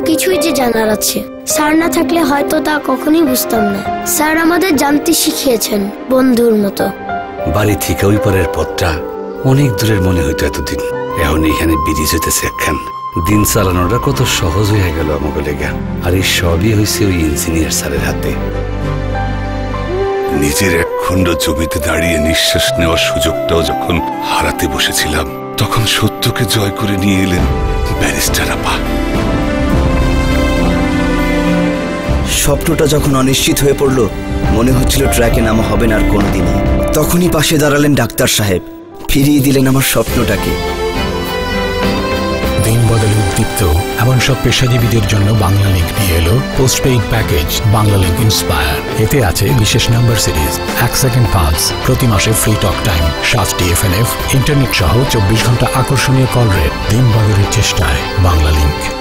কিছুই যে জানার আছে। স্যার না থাকলে হয়তো তা কখনোই বুঝতাম না। স্যার আমাদের জানতে শিখিয়েছেন বন্ধুর মতো। বাড়ি থেকে ওই পারের পথটা অনেক দূরের মনে হইতো এতদিন। এখন এখানে ব্রিজ হইতেছে একখান। দিন চালানোটা কত সহজ হয়ে গেল আমাকে লেগা। আর এই সবই হয়েছে ওই ইঞ্জিনিয়ার স্যারের হাতে। নিজের এক খণ্ড জমিতে দাঁড়িয়ে নিঃশ্বাস নেওয়ার সুযোগটাও যখন হারাতে বসেছিলাম, তখন সত্যকে জয় করে নিয়ে এলেন ব্যারিস্টার আপা। স্বপ্নটা যখন অনিশ্চিত হয়ে পড়ল, মনে হচ্ছিল ট্র্যাকে নামা হবে না আর কোনোদিনই, তখনই পাশে দাঁড়ালেন ডাক্তার সাহেব, ফিরিয়ে দিলেন আমার স্বপ্নটাকে। দিন বদলে উদ্দীপ্ত এমন সব পেশাজীবীদের জন্য বাংলা লিংক নিয়ে এলো postpaid package Bangla link inspire. এতে আছে বিশেষ নাম্বার সিরিজ, 1 সেকেন্ড পালস, প্রতি মাসে ফ্রি টক টাইম, 7টি FNF, ইন্টারনেট সহ 24 ঘন্টা আকর্ষণীয় কল রেট। দিন বদলের চেষ্টায় বাংলা লিংক।